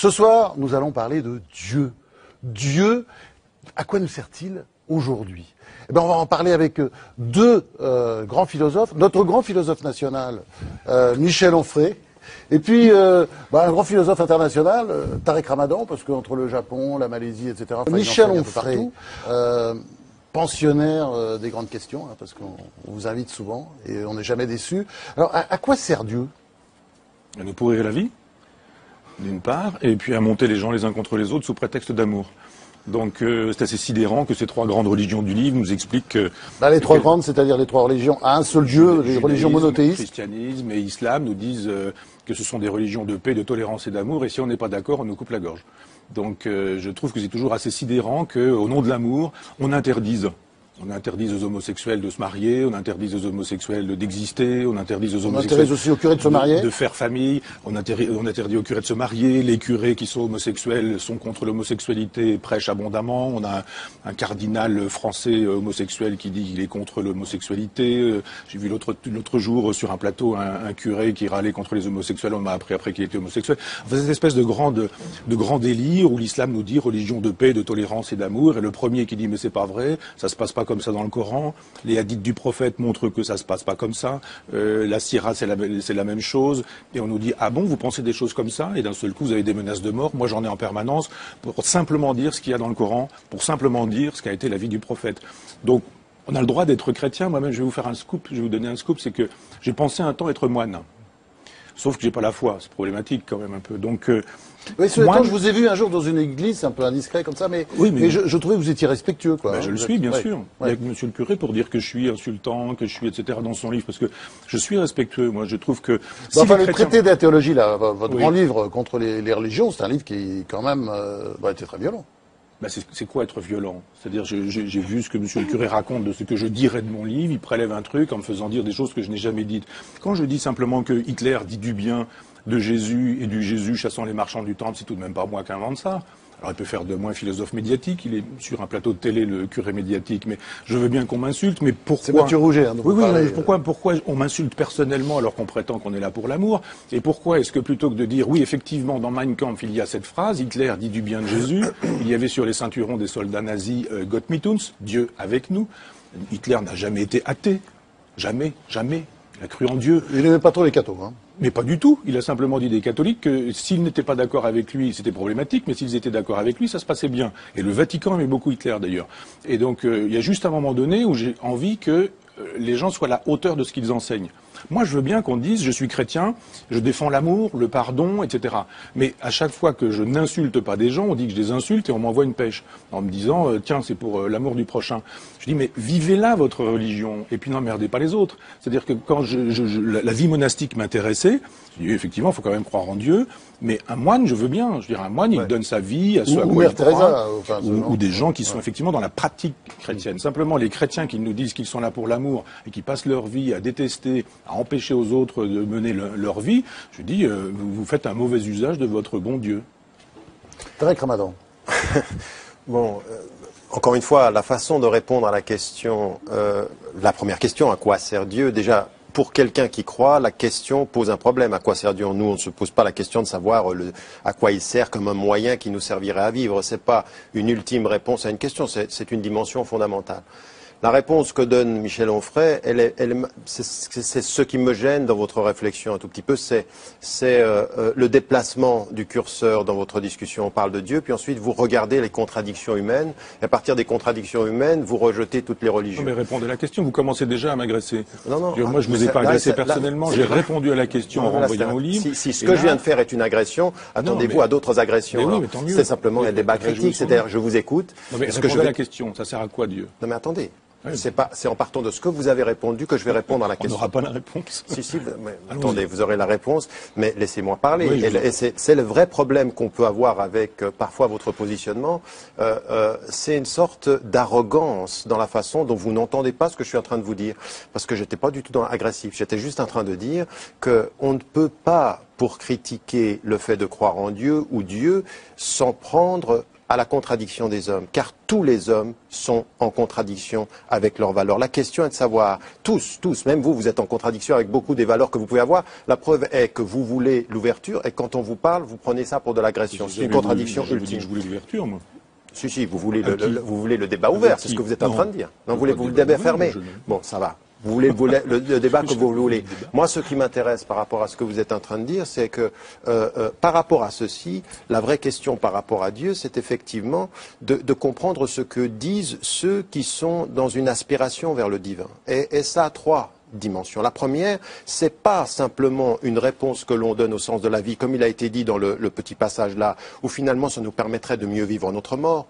Ce soir, nous allons parler de Dieu. Dieu, à quoi nous sert-il aujourd'hui? Eh bien, on va en parler avec deux grands philosophes. Notre grand philosophe national, Michel Onfray, et puis un grand philosophe international, Tariq Ramadan, parce qu'entre le Japon, la Malaisie, etc. Michel Onfray, pensionnaire des grandes questions, hein, parce qu'on vous invite souvent et on n'est jamais déçu. Alors, à quoi sert Dieu? À nous pourrir la vie, d'une part, et puis à monter les gens les uns contre les autres sous prétexte d'amour. Donc c'est assez sidérant que ces trois grandes religions du livre nous expliquent que... les trois grandes, c'est-à-dire les trois religions à un seul Dieu, les religions monothéistes. Christianisme et islam nous disent que ce sont des religions de paix, de tolérance et d'amour, et si on n'est pas d'accord, on nous coupe la gorge. Donc je trouve que c'est toujours assez sidérant qu'au nom de l'amour, on interdise. On interdise aux homosexuels de se marier, on interdise aux homosexuels d'exister, on interdise aux homosexuels... On interdise aussi aux curés de se marier. De faire famille, on interdit aux curés de se marier, les curés qui sont homosexuels sont contre l'homosexualité, prêchent abondamment, on a un cardinal français homosexuel qui dit qu'il est contre l'homosexualité, j'ai vu l'autre jour sur un plateau un curé qui râlait contre les homosexuels, on m'a appris après qu'il était homosexuel. Enfin, cette espèce de grand délire où l'islam nous dit religion de paix, de tolérance et d'amour, et le premier qui dit mais c'est pas vrai, ça se passe pas comme ça dans le Coran, les hadiths du prophète montrent que ça se passe pas comme ça, la sira c'est la même chose, et on nous dit ah bon vous pensez des choses comme ça, et d'un seul coup vous avez des menaces de mort, moi j'en ai en permanence, pour simplement dire ce qu'il y a dans le Coran, pour simplement dire ce qu'a été la vie du prophète. Donc on a le droit d'être chrétien, moi-même je vais vous faire un scoop, je vais vous donner un scoop, c'est que j'ai pensé un temps être moine. Sauf que j'ai pas la foi, c'est problématique quand même un peu. Donc, oui, je vous ai vu un jour dans une église, un peu indiscret comme ça, mais je trouvais que vous étiez respectueux, quoi. Ben, je le suis, bien sûr. Il y a que monsieur le curé pour dire que je suis insultant, que je suis, etc. dans son livre, parce que je suis respectueux. Moi, je trouve que... Si le traité de la théologie, là, votre grand livre contre les religions, c'est un livre qui, quand même, était très violent. Ben c'est quoi être violent? C'est-à-dire, j'ai vu ce que monsieur le curé raconte de ce que je dirais de mon livre, il prélève un truc en me faisant dire des choses que je n'ai jamais dites. Quand je dis simplement que Hitler dit du bien de Jésus et du Jésus chassant les marchands du temple, c'est tout de même pas moi qui invente ça. Alors il peut faire de moi un philosophe médiatique, il est sur un plateau de télé le curé médiatique, mais je veux bien qu'on m'insulte, mais pourquoi... C'est Mathieu Rouget, hein, pourquoi on m'insulte personnellement alors qu'on prétend qu'on est là pour l'amour? Et pourquoi est-ce que plutôt que de dire, oui, effectivement, dans Mein Kampf, il y a cette phrase, Hitler dit du bien de Jésus, il y avait sur les ceinturons des soldats nazis, Gott mit uns, Dieu avec nous. Hitler n'a jamais été athée. Jamais, jamais. Il a cru en Dieu. Il n'aimait pas trop les cathos, hein. Mais pas du tout. Il a simplement dit des catholiques que s'ils n'étaient pas d'accord avec lui, c'était problématique, mais s'ils étaient d'accord avec lui, ça se passait bien. Et le Vatican aimait beaucoup Hitler, d'ailleurs. Et donc, il y a juste un moment donné où j'ai envie que les gens soient à la hauteur de ce qu'ils enseignent. Moi, je veux bien qu'on dise, je suis chrétien, je défends l'amour, le pardon, etc. Mais à chaque fois que je n'insulte pas des gens, on dit que je les insulte et on m'envoie une pêche. En me disant, tiens, c'est pour l'amour du prochain. Je dis, mais vivez là votre religion, et puis n'emmerdez pas les autres. C'est-à-dire que quand la vie monastique m'intéressait, je dis, effectivement, il faut quand même croire en Dieu, mais un moine, je veux bien. Je veux dire, un moine, il donne sa vie à ceux à quoi il croit, ou des gens qui sont effectivement dans la pratique chrétienne. Simplement, les chrétiens qui nous disent qu'ils sont là pour l'amour et qui passent leur vie à détester, à empêcher aux autres de mener leur vie, je dis, vous faites un mauvais usage de votre bon Dieu. Tariq Ramadan. Bon, encore une fois, la façon de répondre à la question, la première question, à quoi sert Dieu? Déjà, pour quelqu'un qui croit, la question pose un problème. À quoi sert Dieu? Nous, on ne se pose pas la question de savoir à quoi il sert comme un moyen qui nous servirait à vivre. C'est pas une ultime réponse à une question, c'est une dimension fondamentale. La réponse que donne Michel Onfray, c'est ce qui me gêne dans votre réflexion un tout petit peu, c'est le déplacement du curseur dans votre discussion. On parle de Dieu, puis ensuite vous regardez les contradictions humaines, et à partir des contradictions humaines, vous rejetez toutes les religions. Non mais répondez à la question, vous commencez déjà à m'agresser. Non, moi je ne vous ai pas agressé personnellement, j'ai répondu à la question en renvoyant au livre. Si ce que je viens de faire est une agression, attendez-vous à d'autres agressions. Oui, mais tant mieux. C'est simplement un débat critique, c'est-à-dire je vous écoute. Non mais répondez à la question, ça sert à quoi Dieu? Non mais attendez. C'est en partant de ce que vous avez répondu que je vais répondre à la question. On n'aura pas la réponse. Si, mais attendez, vous aurez la réponse, mais laissez-moi parler. Oui, et c'est le vrai problème qu'on peut avoir avec parfois votre positionnement. C'est une sorte d'arrogance dans la façon dont vous n'entendez pas ce que je suis en train de vous dire. Parce que j'étais pas du tout agressif. J'étais juste en train de dire qu'on ne peut pas, pour critiquer le fait de croire en Dieu ou Dieu, s'en prendre à la contradiction des hommes, car tous les hommes sont en contradiction avec leurs valeurs. La question est de savoir, tous, même vous, vous êtes en contradiction avec beaucoup des valeurs que vous pouvez avoir. La preuve est que vous voulez l'ouverture et quand on vous parle, vous prenez ça pour de l'agression. C'est une contradiction ultime. Je voulais l'ouverture, moi. Si, vous voulez le débat ouvert, c'est ce que vous êtes en train de dire. Non, voulez-vous le débat fermé? Bon, ça va. Vous voulez le débat que vous voulez. Moi, ce qui m'intéresse par rapport à ce que vous êtes en train de dire, c'est que par rapport à ceci, la vraie question par rapport à Dieu, c'est effectivement de comprendre ce que disent ceux qui sont dans une aspiration vers le divin. Et ça a trois dimensions. La première, c'est pas simplement une réponse que l'on donne au sens de la vie, comme il a été dit dans le petit passage là, où finalement ça nous permettrait de mieux vivre notre mort,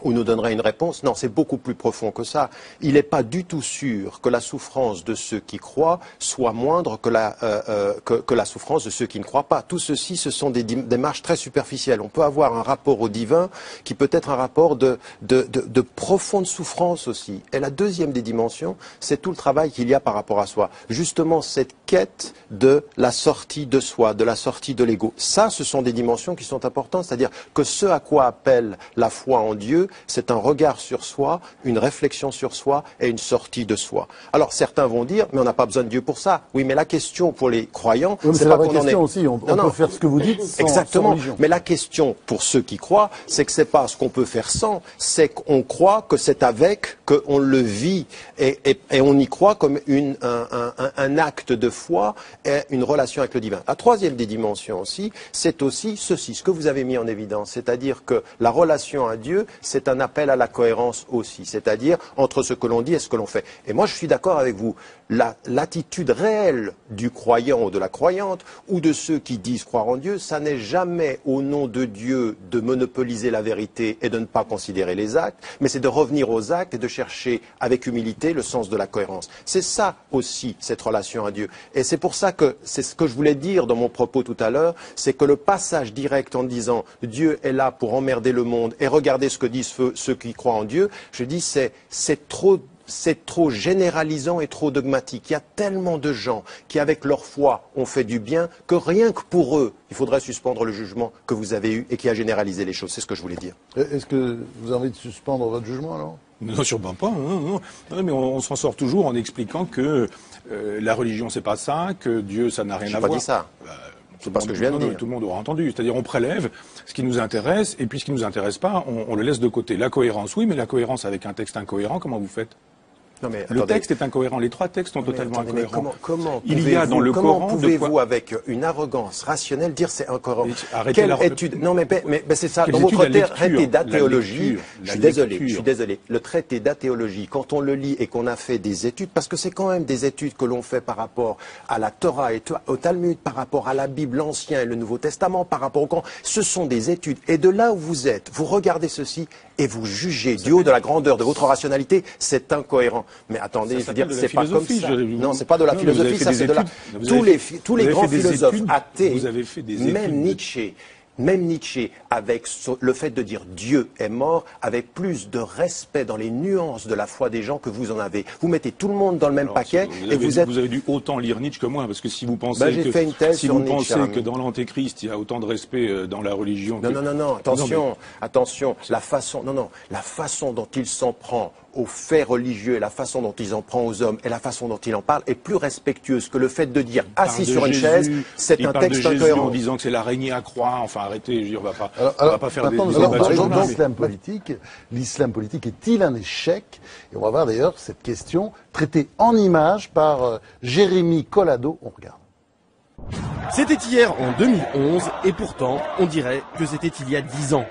ou nous donnerait une réponse. Non, c'est beaucoup plus profond que ça. Il n'est pas du tout sûr que la souffrance de ceux qui croient soit moindre que la souffrance de ceux qui ne croient pas. Tout ceci, ce sont des démarches très superficielles. On peut avoir un rapport au divin qui peut être un rapport de profonde souffrance aussi. Et la deuxième des dimensions, c'est tout le travail qu'il y a par rapport à soi. Justement, cette quête de la sortie de soi, de la sortie de l'ego. Ça, ce sont des dimensions qui sont importantes. C'est-à-dire que ce à quoi appelle la foi en Dieu, c'est un regard sur soi, une réflexion sur soi et une sortie de soi. Alors certains vont dire, mais on n'a pas besoin de Dieu pour ça. Oui, mais la question pour les croyants, c'est pas qu'on en est. Aussi. On peut faire ce que vous dites sans, exactement. Sans religion. Mais la question pour ceux qui croient, c'est que c'est pas ce qu'on peut faire sans, c'est qu'on croit que c'est avec qu'on le vit et on y croit comme un acte de foi et une relation avec le divin. La troisième des dimensions aussi, c'est aussi ceci, ce que vous avez mis en évidence, c'est-à-dire que la relation à Dieu, c'est un appel à la cohérence aussi, c'est-à-dire entre ce que l'on dit et ce que l'on fait. Et moi, je suis d'accord avec vous. L'attitude réelle du croyant ou de la croyante, ou de ceux qui disent croire en Dieu, ça n'est jamais au nom de Dieu de monopoliser la vérité et de ne pas considérer les actes, mais c'est de revenir aux actes et de chercher avec humilité le sens de la cohérence. C'est ça aussi, cette relation à Dieu. Et c'est pour ça que, c'est ce que je voulais dire dans mon propos tout à l'heure, c'est que le passage direct en disant Dieu est là pour emmerder le monde et regardez ce que disent ceux qui croient en Dieu, je dis c'est trop généralisant et trop dogmatique. Il y a tellement de gens qui, avec leur foi, ont fait du bien que rien que pour eux, il faudrait suspendre le jugement que vous avez eu et qui a généralisé les choses. C'est ce que je voulais dire. Est-ce que vous avez envie de suspendre votre jugement alors? Non, sûrement pas. Non, mais on s'en sort toujours en expliquant que la religion, c'est pas ça, que Dieu, ça n'a rien à voir. J'ai pas dit ça. C'est pas ce que je viens de dire. Tout le monde aura entendu. C'est-à-dire, on prélève ce qui nous intéresse, et puis ce qui nous intéresse pas, on le laisse de côté. La cohérence, oui, mais la cohérence avec un texte incohérent, comment vous faites? Non, mais, le texte est incohérent. Les trois textes sont totalement incohérents. Comment pouvez-vous, avec une arrogance rationnelle, dire c'est incohérent? Quelle étude? Non, mais c'est ça. Dans votre traité d'athéologie, je suis désolé. Le traité d'athéologie, quand on le lit et qu'on a fait des études, parce que c'est quand même des études que l'on fait par rapport à la Torah et au Talmud, par rapport à la Bible, l'Ancien et le Nouveau Testament, par rapport au Coran, ce sont des études. Et de là où vous êtes, vous regardez ceci et vous jugez du haut de la grandeur de votre rationalité, c'est incohérent. Mais attendez, je veux dire, c'est pas comme ça. Non, c'est pas de la philosophie, ça c'est de la... Tous les grands philosophes athées, même Nietzsche, avec le fait de dire Dieu est mort, avec plus de respect dans les nuances de la foi des gens que vous en avez. Vous mettez tout le monde dans le même paquet et vous êtes... Vous avez dû autant lire Nietzsche que moi, parce que si vous pensez que dans l'Antéchrist, il y a autant de respect dans la religion... Non, attention, la façon dont il s'en prend aux faits religieux et la façon dont il en prend aux hommes et la façon dont il en parle est plus respectueuse que le fait de dire assis sur une chaise, c'est un texte incohérent. En disant que c'est l'araignée à croix, enfin arrêtez, on va pas faire des l'islam politique est-il un échec? Et on va voir d'ailleurs cette question traitée en images par Jérémy Collado. On regarde. C'était hier en 2011 et pourtant on dirait que c'était il y a 10 ans.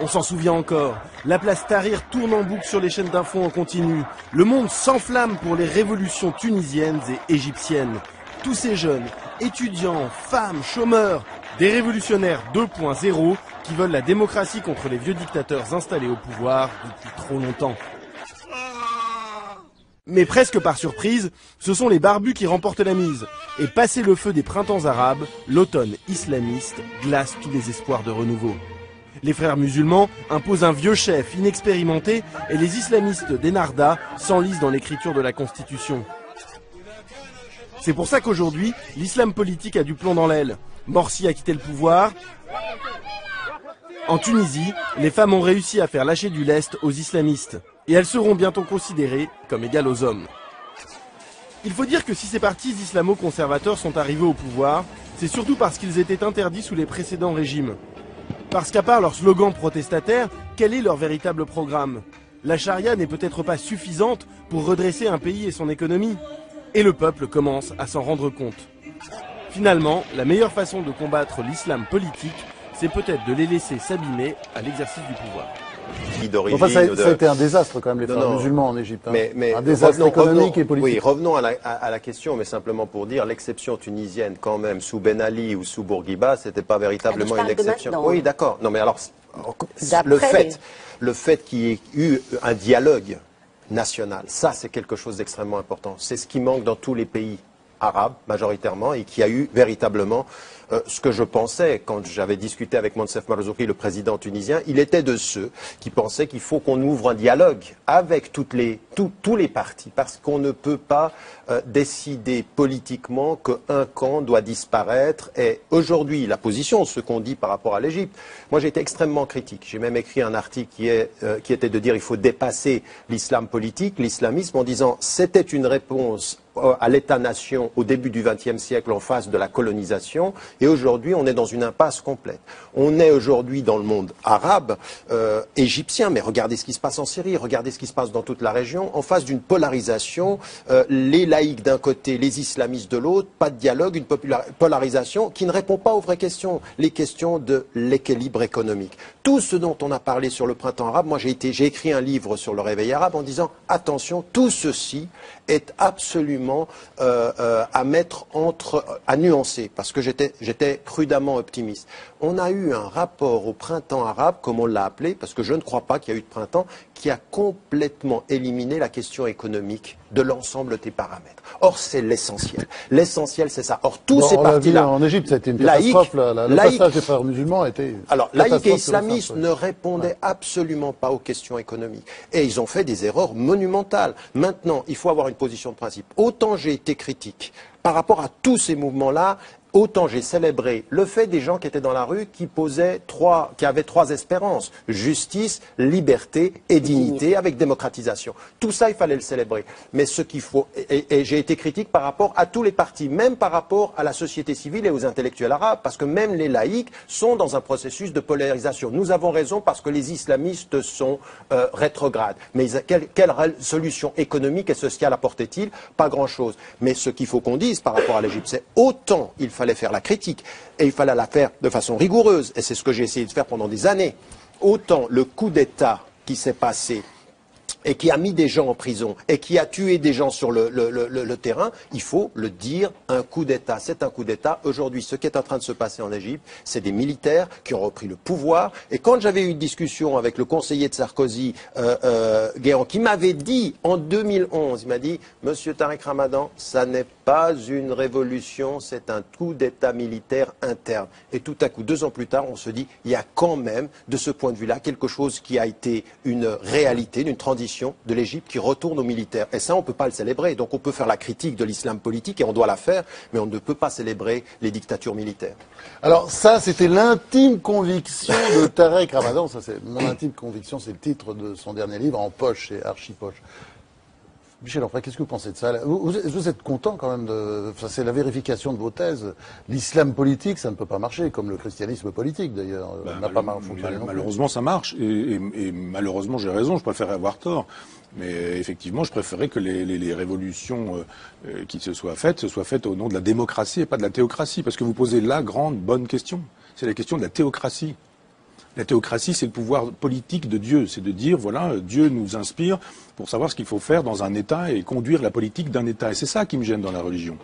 On s'en souvient encore. La place Tahrir tourne en boucle sur les chaînes d'infos en continu. Le monde s'enflamme pour les révolutions tunisiennes et égyptiennes. Tous ces jeunes, étudiants, femmes, chômeurs, des révolutionnaires 2.0 qui veulent la démocratie contre les vieux dictateurs installés au pouvoir depuis trop longtemps. Mais presque par surprise, ce sont les barbus qui remportent la mise. Et passé le feu des printemps arabes, l'automne islamiste glace tous les espoirs de renouveau. Les frères musulmans imposent un vieux chef inexpérimenté et les islamistes d'Ennahda s'enlisent dans l'écriture de la Constitution. C'est pour ça qu'aujourd'hui, l'islam politique a du plomb dans l'aile. Morsi a quitté le pouvoir. En Tunisie, les femmes ont réussi à faire lâcher du lest aux islamistes. Et elles seront bientôt considérées comme égales aux hommes. Il faut dire que si ces partis islamo-conservateurs sont arrivés au pouvoir, c'est surtout parce qu'ils étaient interdits sous les précédents régimes. Parce qu'à part leur slogan protestataire, quel est leur véritable programme? La charia n'est peut-être pas suffisante pour redresser un pays et son économie. Et le peuple commence à s'en rendre compte. Finalement, la meilleure façon de combattre l'islam politique, c'est peut-être de les laisser s'abîmer à l'exercice du pouvoir. Enfin, ça a été un désastre quand même, les frères musulmans en Égypte. Hein. Un désastre économique et politique. Oui, revenons à la question, mais simplement pour dire, l'exception tunisienne quand même, sous Ben Ali ou sous Bourguiba, c'était pas véritablement une exception. Oui, d'accord. Non, mais alors, le fait qu'il y ait eu un dialogue national, ça c'est quelque chose d'extrêmement important. C'est ce qui manque dans tous les pays arabes, majoritairement, et qui a eu véritablement ce que je pensais quand j'avais discuté avec Moncef Marzouki, le président tunisien. Il était de ceux qui pensaient qu'il faut qu'on ouvre un dialogue avec tous les partis, parce qu'on ne peut pas décider politiquement qu'un camp doit disparaître. Et aujourd'hui, la position, ce qu'on dit par rapport à l'Égypte, moi j'ai été extrêmement critique. J'ai même écrit un article qui était de dire il faut dépasser l'islam politique, l'islamisme, en disant c'était une réponse à l'État-nation au début du XXe siècle en face de la colonisation, et aujourd'hui on est dans une impasse complète. On est aujourd'hui dans le monde arabe, égyptien, mais regardez ce qui se passe en Syrie, regardez ce qui se passe dans toute la région, en face d'une polarisation, les laïcs d'un côté, les islamistes de l'autre, pas de dialogue, une polarisation qui ne répond pas aux vraies questions, les questions de l'équilibre économique. Tout ce dont on a parlé sur le printemps arabe, moi j'ai écrit un livre sur le réveil arabe en disant attention, tout ceci est absolument à nuancer, parce que j'étais prudemment optimiste. On a eu un rapport au printemps arabe, comme on l'a appelé, parce que je ne crois pas qu'il y a eu de printemps, qui a complètement éliminé la question économique de l'ensemble des paramètres. Or, c'est l'essentiel. L'essentiel, c'est ça. Or, tous ces partis-là... En Égypte, ça a été une catastrophe. Le passage des frères musulmans a été... Alors, laïcs et islamistes ne répondaient absolument pas aux questions économiques. Et ils ont fait des erreurs monumentales. Maintenant, il faut avoir une position de principe. Autant j'ai été critique par rapport à tous ces mouvements-là, autant j'ai célébré le fait des gens qui étaient dans la rue qui avaient trois espérances: justice, liberté et dignité, avec démocratisation. Tout ça, il fallait le célébrer. Mais ce qu'il faut, et j'ai été critique par rapport à tous les partis, même par rapport à la société civile et aux intellectuels arabes, parce que même les laïcs sont dans un processus de polarisation. Nous avons raison parce que les islamistes sont rétrogrades. Mais quelle solution économique et sociale apportait-il? Pas grand-chose. Mais ce qu'il faut qu'on dise par rapport à l'Égypte, c'est autant il fallait faire la critique, et il fallait la faire de façon rigoureuse, et c'est ce que j'ai essayé de faire pendant des années, autant le coup d'État qui s'est passé et qui a mis des gens en prison et qui a tué des gens sur le terrain, il faut le dire, un coup d'État. C'est un coup d'État. Aujourd'hui, ce qui est en train de se passer en Égypte, c'est des militaires qui ont repris le pouvoir. Et quand j'avais eu une discussion avec le conseiller de Sarkozy, Guéant, qui m'avait dit en 2011, il m'a dit « Monsieur Tariq Ramadan, ça n'est pas une révolution, c'est un coup d'État militaire interne. » Et tout à coup, 2 ans plus tard, on se dit il y a quand même, de ce point de vue-là, quelque chose qui a été une réalité, une transition de l'Égypte qui retourne aux militaires. Et ça, on ne peut pas le célébrer. Donc on peut faire la critique de l'islam politique, et on doit la faire, mais on ne peut pas célébrer les dictatures militaires. Alors ça, c'était l'intime conviction de Tarek Ramadan. Ça, c'est mon intime conviction, c'est le titre de son dernier livre, En poche, c'est Archipoche. Michel Onfray, qu'est-ce que vous pensez de ça? Vous êtes content quand même enfin, c'est la vérification de vos thèses. L'islam politique, ça ne peut pas marcher, comme le christianisme politique d'ailleurs. N'a pas fonctionné non plus. Malheureusement, ça marche. Et malheureusement, j'ai raison, je préférais avoir tort. Mais effectivement, je préférais que les révolutions qui se soient faites au nom de la démocratie et pas de la théocratie. Parce que vous posez la grande bonne question. C'est la question de la théocratie. La théocratie, c'est le pouvoir politique de Dieu. C'est de dire, voilà, Dieu nous inspire pour savoir ce qu'il faut faire dans un État et conduire la politique d'un État. Et c'est ça qui me gêne dans la religion.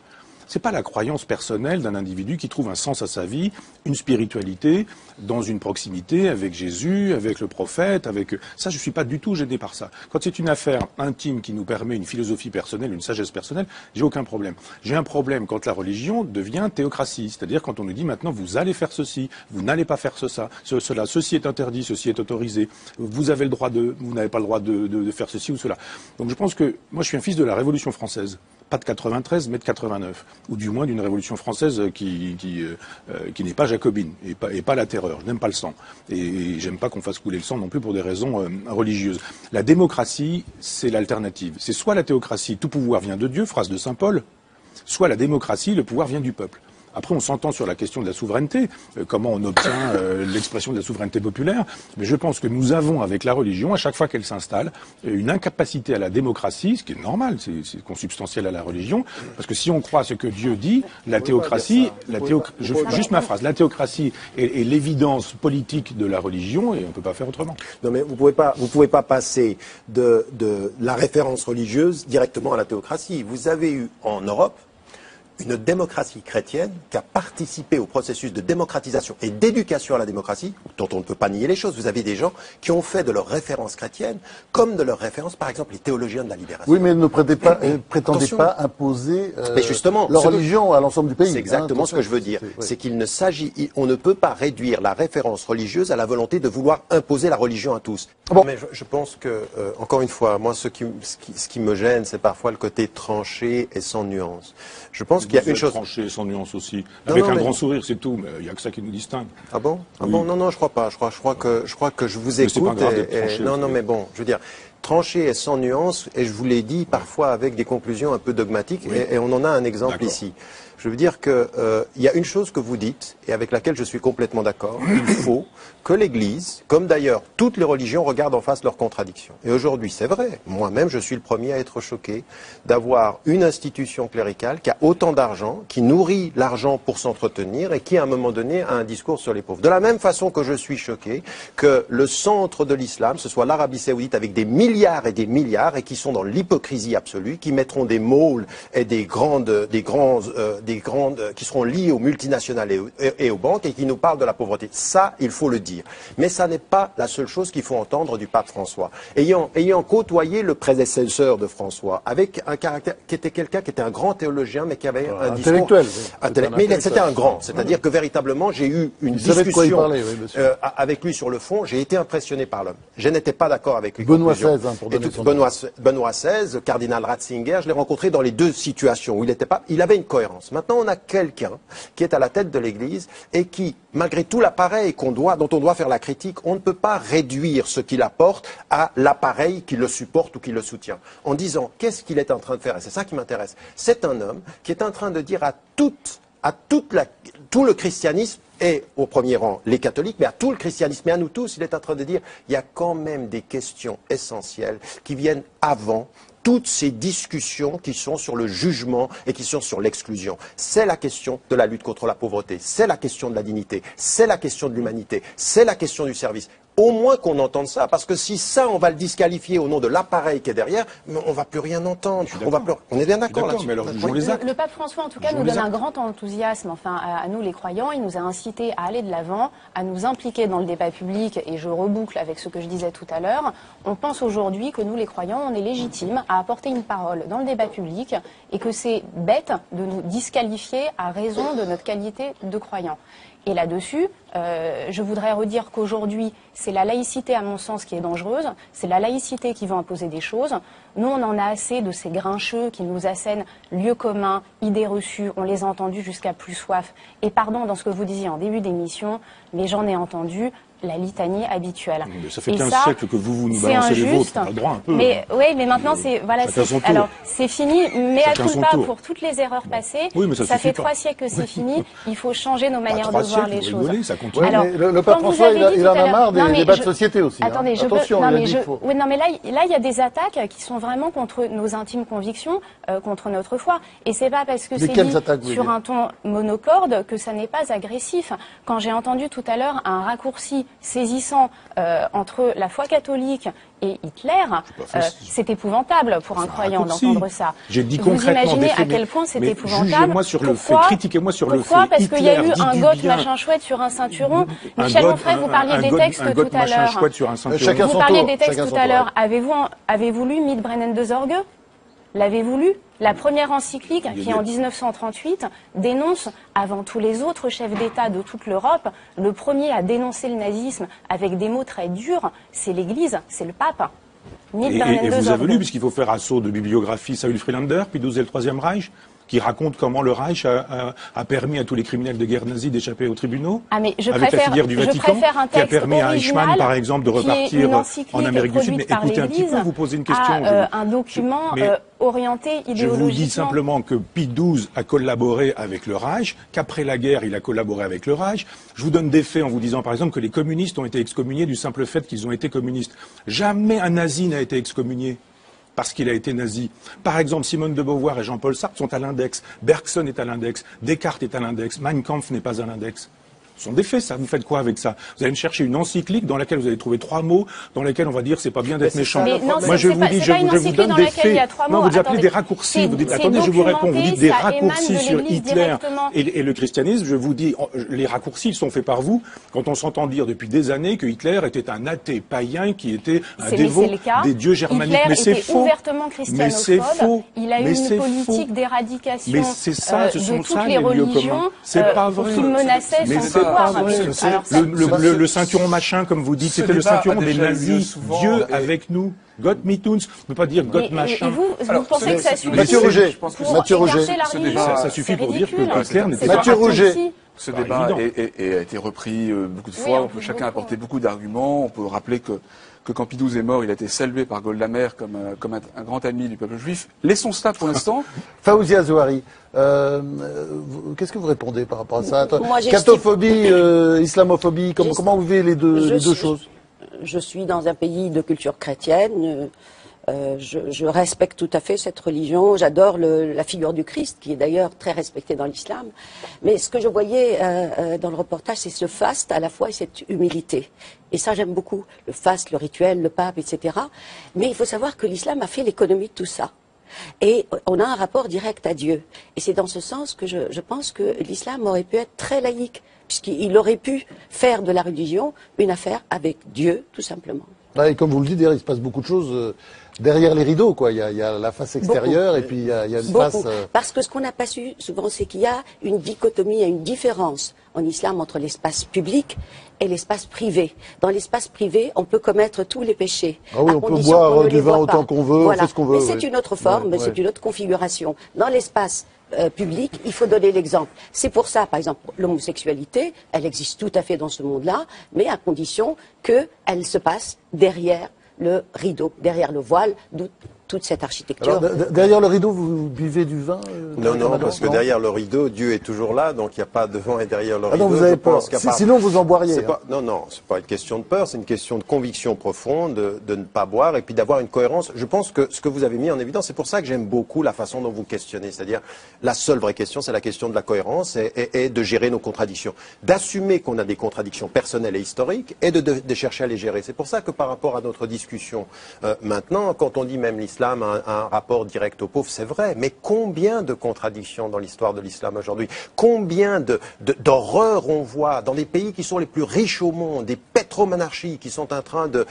C'est pas la croyance personnelle d'un individu qui trouve un sens à sa vie, une spiritualité, dans une proximité avec Jésus, avec le prophète, avec... Ça, je suis pas du tout gêné par ça. Quand c'est une affaire intime qui nous permet une philosophie personnelle, une sagesse personnelle, j'ai aucun problème. J'ai un problème quand la religion devient théocratie. C'est-à-dire quand on nous dit maintenant, vous allez faire ceci, vous n'allez pas faire cela, ceci est interdit, ceci est autorisé, vous avez le droit vous n'avez pas le droit de faire ceci ou cela. Donc je pense que, moi je suis un fils de la Révolution française. pas de 93, mais de 89, ou du moins d'une révolution française qui n'est pas jacobine et pas la terreur. Je n'aime pas le sang et j'aime pas qu'on fasse couler le sang non plus pour des raisons religieuses. La démocratie, c'est l'alternative. C'est soit la théocratie, tout pouvoir vient de Dieu, phrase de saint Paul, soit la démocratie, le pouvoir vient du peuple. Après, on s'entend sur la question de la souveraineté, comment on obtient l'expression de la souveraineté populaire, mais je pense que nous avons, avec la religion, à chaque fois qu'elle s'installe, une incapacité à la démocratie, ce qui est normal, c'est consubstantiel à la religion, parce que si on croit ce que Dieu dit, la théocratie, juste ma phrase, la théocratie est l'évidence politique de la religion, et on ne peut pas faire autrement. Non, mais vous pouvez pas passer de la référence religieuse directement à la théocratie. Vous avez eu en Europe une démocratie chrétienne qui a participé au processus de démocratisation et d'éducation à la démocratie, dont on ne peut pas nier les choses. Vous avez des gens qui ont fait de leur référence chrétienne comme de leur référence, par exemple, les théologiens de la libération. Oui, mais ne prétendez pas imposer mais justement, leur religion à l'ensemble du pays. C'est exactement ce que je veux dire. C'est qu'il ne s'agit, on ne peut pas réduire la référence religieuse à la volonté de vouloir imposer la religion à tous. Bon. Mais je pense que, encore une fois, moi, ce qui me gêne, c'est parfois le côté tranché et sans nuance. Je pense qu'il y a une chose tranchée sans nuance aussi, avec un grand sourire, c'est tout. Mais il n'y a que ça qui nous distingue. Ah bon? Ah oui. Bon? Non, je crois pas. Je crois que je vous écoute. Non, mais bon, je veux dire, tranché et sans nuance. Et je vous l'ai dit parfois avec des conclusions un peu dogmatiques. Oui. Et on en a un exemple ici. Je veux dire que il y a une chose que vous dites et avec laquelle je suis complètement d'accord. Il faut que l'Église, comme d'ailleurs toutes les religions, regardent en face leurs contradictions. Et aujourd'hui, c'est vrai. Moi-même, je suis le premier à être choqué d'avoir une institution cléricale qui a autant d'argent, qui nourrit l'argent pour s'entretenir et qui, à un moment donné, a un discours sur les pauvres. De la même façon que je suis choqué que le centre de l'islam, ce soit l'Arabie Saoudite avec des milliards et qui sont dans l'hypocrisie absolue, qui mettront des malls et des grandes qui seront liées aux multinationales et aux banques et qui nous parlent de la pauvreté. Ça, il faut le dire. Mais ça n'est pas la seule chose qu'il faut entendre du pape François. Ayant côtoyé le prédécesseur de François, avec un caractère, qui était quelqu'un qui était un grand théologien, mais qui avait un discours intellectuel. Mais c'était un grand. C'est-à-dire que véritablement, j'ai eu une discussion avec lui sur le fond. J'ai été impressionné par l'homme. Je n'étais pas d'accord avec lui. Benoît XVI, pour donner son nom. Benoît XVI, cardinal Ratzinger, je l'ai rencontré dans les deux situations où il avait une cohérence. Maintenant, on a quelqu'un qui est à la tête de l'Église et qui, malgré tout l'appareil dont on doit faire la critique, on ne peut pas réduire ce qu'il apporte à l'appareil qui le supporte ou qui le soutient. En disant, qu'est-ce qu'il est en train de faire? Et c'est ça qui m'intéresse. C'est un homme qui est en train de dire à tout le christianisme, et au premier rang les catholiques, mais à tout le christianisme et à nous tous, il est en train de dire, il y a quand même des questions essentielles qui viennent avant toutes ces discussions qui sont sur le jugement et qui sont sur l'exclusion. C'est la question de la lutte contre la pauvreté, c'est la question de la dignité, c'est la question de l'humanité, c'est la question du service. Au moins qu'on entende ça, parce que si ça, on va le disqualifier au nom de l'appareil qui est derrière, on va plus rien entendre. On est bien d'accord là-dessus. Le pape François, en tout cas, nous donne un grand enthousiasme. Enfin, à nous les croyants, il nous a incités à aller de l'avant, à nous impliquer dans le débat public. Et je reboucle avec ce que je disais tout à l'heure. On pense aujourd'hui que nous les croyants, on est légitimes à apporter une parole dans le débat public et que c'est bête de nous disqualifier à raison de notre qualité de croyants. Et là-dessus, je voudrais redire qu'aujourd'hui, c'est la laïcité, à mon sens, qui est dangereuse. C'est la laïcité qui va imposer des choses. Nous, on en a assez de ces grincheux qui nous assènent lieu commun, idées reçues. On les a entendus jusqu'à plus soif. Et pardon, dans ce que vous disiez en début d'émission, mais j'en ai entendu la litanie habituelle. Mais ça fait 15 siècles que vous nous balancez les vôtres, on a le droit un peu. Mais oui, mais maintenant c'est alors c'est fini, mais à tout pas pour toutes les erreurs passées. Oui, mais ça fait 3 siècles que c'est fini. Il faut changer nos manières de voir les choses. Ça continue. Alors, le pape François, il en a marre des débats de société aussi. Attendez, attention, non mais là il y a des attaques qui sont vraiment contre nos intimes convictions, contre notre foi. Et c'est pas parce que c'est dit sur un ton monocorde que ça n'est pas agressif. Quand j'ai entendu tout à l'heure un raccourci saisissant entre la foi catholique et Hitler, c'est épouvantable pour un croyant d'entendre ça. J'ai dit concrètement, vous imaginez à quel point c'est épouvantable. Jugez-moi sur le fait, critiquez-moi sur le fait. Pourquoi? Parce qu'il y a eu un goth machin chouette sur un ceinturon. Michel Onfray, vous parliez des textes tout à l'heure. Vous parliez des textes tout à l'heure. Avez-vous lu Mitbrennen de Zorge? L'avez-vous lu? La première encyclique, qui en 1938 dénonce, avant tous les autres chefs d'État de toute l'Europe, le premier à dénoncer le nazisme avec des mots très durs, c'est l'Église, c'est le pape. Ni de Et Bernhard vous avez lu, Zorn. puisqu'il faut faire assaut de bibliographie, Saül Friedlander, puis 12 et le Troisième Reich, qui raconte comment le Reich a permis à tous les criminels de guerre nazis d'échapper aux tribunaux, Ah, mais je avec la préfère- filière du je Vatican, préfère un qui a texte permis à Eichmann, original par exemple, de qui est une repartir encyclique en Amérique du Sud. Mais produite par écoutez un petit peu, l'Église vous posez une question. à un document mais orienté je idéologiquement. vous dis simplement que Pie XII a collaboré avec le Reich, qu'après la guerre, il a collaboré avec le Reich. Je vous donne des faits en vous disant, par exemple, que les communistes ont été excommuniés du simple fait qu'ils ont été communistes. Jamais un nazi n'a été excommunié parce qu'il a été nazi. Par exemple, Simone de Beauvoir et Jean-Paul Sartre sont à l'index, Bergson est à l'index, Descartes est à l'index, Mein Kampf n'est pas à l'index. Ce sont des faits, ça. Vous faites quoi avec ça? Vous allez me chercher une encyclique dans laquelle vous allez trouver 3 mots, dans lesquels on va dire c'est pas bien d'être méchant. Mais non, Moi, je c'est vous pas- dis, c'est je pas une vous encyclique donne dans des laquelle il y a faits. 3 Non, mots. vous appelez Attendez. des raccourcis. Vous dites, C'est attendez, je vous réponds. Vous dites des documenté, ça raccourcis émane de sur l'Église Hitler directement. et le christianisme. Je vous dis, les raccourcis, ils sont faits par vous. Quand on s'entend dire depuis des années que Hitler était un athée païen qui était un dévot C'est le cas. des dieux germaniques. Hitler Mais c'est était faux. ouvertement Mais c'est christianophobe. faux. Il a eu Mais une c'est politique faux. d'éradication Mais c'est ça, ce de sont toutes ça les les lieux religions communs. C'est pas vrai. qui menaçaient Mais son c'est pas pouvoir. vrai. Alors, ça- Le ceinturon machin, comme vous dites, Ce c'était le débat ceinturon a des déjà eu lieu nazis. souvent, Dieu et- avec nous. Gott mit uns. On ne peut pas dire Gott Et machin. vous Alors, pensez que ça suffit Mathieu Roger. Je pense que pour Mathieu Roger. écarter la Ce religion débat- Ça suffit C'est pour dire que ridicule. Hitler n'était C'est pas Mathieu pas Roger. raccourci. Ce pas débat évident. a été repris beaucoup de Oui, fois. en plus, Chacun a beaucoup. apporté beaucoup d'arguments. On peut rappeler que quand Pie XII est mort, il a été salué par Golda Meir comme un grand ami du peuple juif. Laissons cela pour l'instant. Faouzia Zouhari, qu'est-ce que vous répondez par rapport à ça? Moi, j'estime- Catophobie, islamophobie, comment vous vivez les deux Je- choses? Je suis dans un pays de culture chrétienne. Je respecte tout à fait cette religion. J'adore la figure du Christ, qui est d'ailleurs très respectée dans l'islam. Mais ce que je voyais dans le reportage, c'est ce faste à la fois et cette humilité. Et ça, j'aime beaucoup. Le faste, le rituel, le pape, etc. Mais il faut savoir que l'islam a fait l'économie de tout ça. Et on a un rapport direct à Dieu. Et c'est dans ce sens que je pense que l'islam aurait pu être très laïque, puisqu'il aurait pu faire de la religion une affaire avec Dieu, tout simplement. Ouais, et comme vous le dites, il se passe beaucoup de choses derrière les rideaux, quoi. Il y a la face extérieure et puis il y a une Beaucoup. face. Parce que ce qu'on n'a pas su souvent, c'est qu'il y a une dichotomie, il y a une différence en islam entre l'espace public et l'espace privé. Dans l'espace privé, on peut commettre tous les péchés. Ah oui, à on peut condition boire qu'on ne du les vin voit autant pas. qu'on veut, on Voilà. fait ce qu'on veut, Mais c'est oui. une autre forme, Ouais, c'est ouais. une autre configuration. Dans l'espace public, il faut donner l'exemple. C'est pour ça, par exemple, l'homosexualité, elle existe tout à fait dans ce monde-là, mais à condition qu'elle se passe derrière le rideau, derrière le voile, d'où toute cette architecture. Alors, derrière le rideau, vous buvez du vin Non, parce que derrière le rideau, Dieu est toujours là, donc il n'y a pas devant et derrière le Ah rideau. non, vous Je avez peur. pense qu'il y a pas- Sinon, vous en boiriez. C'est pas- non, c'est pas une question de peur, c'est une question de conviction profonde, de ne pas boire et puis d'avoir une cohérence. Je pense que ce que vous avez mis en évidence, c'est pour ça que j'aime beaucoup la façon dont vous questionnez. C'est-à-dire, la seule vraie question, c'est la question de la cohérence et de gérer nos contradictions. D'assumer qu'on a des contradictions personnelles et historiques et de chercher à les gérer. C'est pour ça que par rapport à notre discussion maintenant, quand on dit même l'islam a un rapport direct aux pauvres, c'est vrai. Mais combien de contradictions dans l'histoire de l'islam aujourd'hui? Combien d'horreurs on voit dans les pays qui sont les plus riches au monde, des pétromonarchies qui sont en train de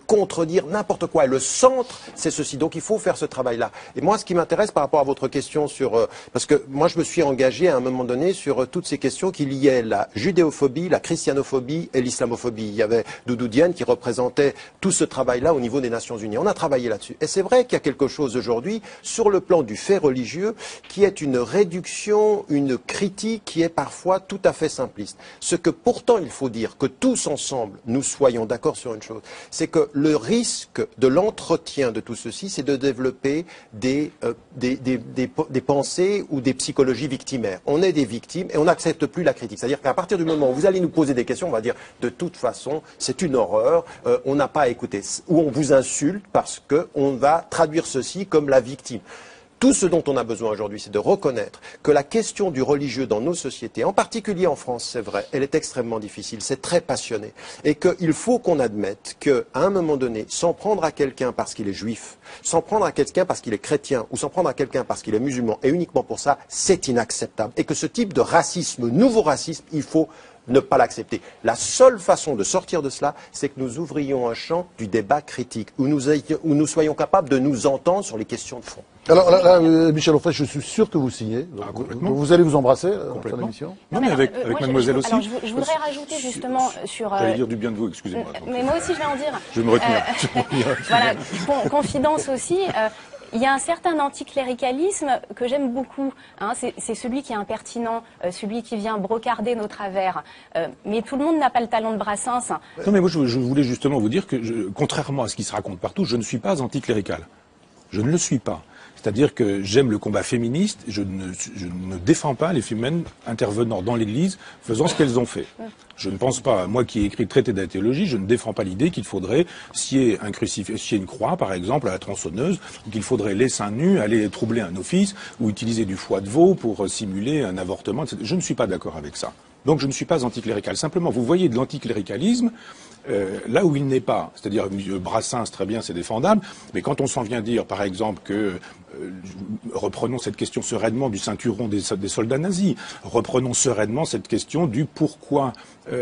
contredire n'importe quoi. Et le centre, c'est ceci. Donc il faut faire ce travail-là. Et moi, ce qui m'intéresse par rapport à votre question sur... parce que moi, je me suis engagé à un moment donné sur toutes ces questions qui liaient la judéophobie, la christianophobie et l'islamophobie. Il y avait Doudou Diène qui représentait tout ce travail-là au niveau des Nations Unies. On a travaillé là-dessus. Et c'est vrai qu'il y a quelque chose aujourd'hui sur le plan du fait religieux qui est une réduction, une critique qui est parfois tout à fait simpliste. Ce que pourtant il faut dire, que tous ensemble nous soyons d'accord sur une chose, c'est que le risque de l'entretien de tout ceci, c'est de développer des pensées ou des psychologies victimaires. On est des victimes et on n'accepte plus la critique. C'est-à-dire qu'à partir du moment où vous allez nous poser des questions, on va dire de toute façon c'est une horreur, on n'a pas à écouter, ou on vous insulte parce qu'on va traduire ceci comme la victime. Tout ce dont on a besoin aujourd'hui, c'est de reconnaître que la question du religieux dans nos sociétés, en particulier en France, c'est vrai, elle est extrêmement difficile, c'est très passionné. Et qu'il faut qu'on admette qu'à un moment donné, s'en prendre à quelqu'un parce qu'il est juif, s'en prendre à quelqu'un parce qu'il est chrétien, ou s'en prendre à quelqu'un parce qu'il est musulman, et uniquement pour ça, c'est inacceptable. Et que ce type de racisme, nouveau racisme, il faut ne pas l'accepter. La seule façon de sortir de cela, c'est que nous ouvrions un champ du débat critique, où nous soyons capables de nous entendre sur les questions de fond. Alors là, Michel Onfray, je suis sûr que vous signez. Donc, complètement. vous allez vous embrasser en fin Complètement. d'émission. Non, mais avec moi, mademoiselle aussi. Alors, je voudrais rajouter justement sur... J'allais dire du bien de vous, excusez-moi. mais moi aussi, je vais en dire. Je vais me retenir. Voilà, confidence aussi. Il y a un certain anticléricalisme que j'aime beaucoup. Hein, c'est celui qui est impertinent, celui qui vient brocarder nos travers. Mais tout le monde n'a pas le talent de Brassens. Non, mais moi, je voulais justement vous dire que, contrairement à ce qui se raconte partout, je ne suis pas anticlérical. Je ne le suis pas. C'est-à-dire que j'aime le combat féministe, je ne défends pas les femmes intervenant dans l'Église faisant ce qu'elles ont fait. Je ne pense pas, moi qui ai écrit le traité de la théologie, je ne défends pas l'idée qu'il faudrait scier une croix, par exemple, à la tronçonneuse, ou qu'il faudrait les seins nus aller troubler un office, ou utiliser du foie de veau pour simuler un avortement, etc. Je ne suis pas d'accord avec ça. Donc je ne suis pas anticlérical. Simplement, vous voyez de l'anticléricalisme là où il n'est pas. C'est-à-dire, Brassens, très bien, c'est défendable, mais quand on s'en vient dire, par exemple, que reprenons cette question sereinement du ceinturon des soldats nazis, reprenons sereinement cette question du pourquoi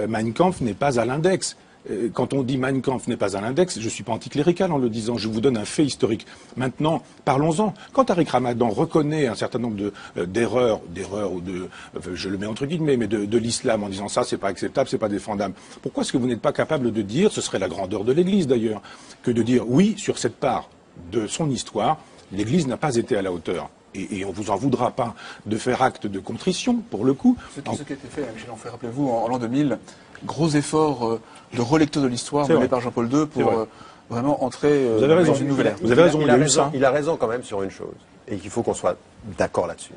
Mein Kampf n'est pas à l'index. Quand on dit Mein Kampf n'est pas à l'index, je ne suis pas anticlérical en le disant, je vous donne un fait historique. Maintenant, parlons-en. Quand Tariq Ramadan reconnaît un certain nombre d'erreurs ou de, je le mets entre guillemets, mais de l'islam en disant ça, c'est pas acceptable, c'est pas défendable. Pourquoi est-ce que vous n'êtes pas capable de dire, ce serait la grandeur de l'Église d'ailleurs, que de dire oui, sur cette part de son histoire, l'Église n'a pas été à la hauteur. Et on vous en voudra pas de faire acte de contrition, pour le coup. Ce qui a été fait, Michel Onfray, rappelez-vous, en l'an 2000, gros effort de relecture de l'histoire mené par Jean-Paul II pour vraiment entrer dans une nouvelle ère. Vous avez raison, Il a raison quand même sur une chose, et qu'il faut qu'on soit d'accord là-dessus.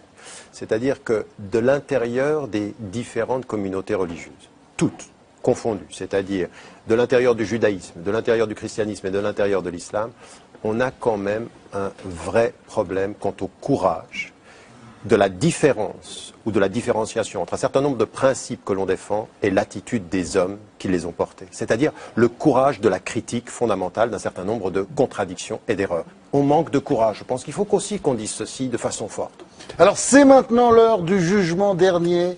C'est-à-dire que de l'intérieur des différentes communautés religieuses, toutes confondues, c'est-à-dire de l'intérieur du judaïsme, de l'intérieur du christianisme et de l'intérieur de l'islam, on a quand même un vrai problème quant au courage de la différence ou de la différenciation entre un certain nombre de principes que l'on défend et l'attitude des hommes qui les ont portés. C'est-à-dire le courage de la critique fondamentale d'un certain nombre de contradictions et d'erreurs. On manque de courage. Je pense qu'il faut aussi qu'on dise ceci de façon forte. Alors c'est maintenant l'heure du jugement dernier.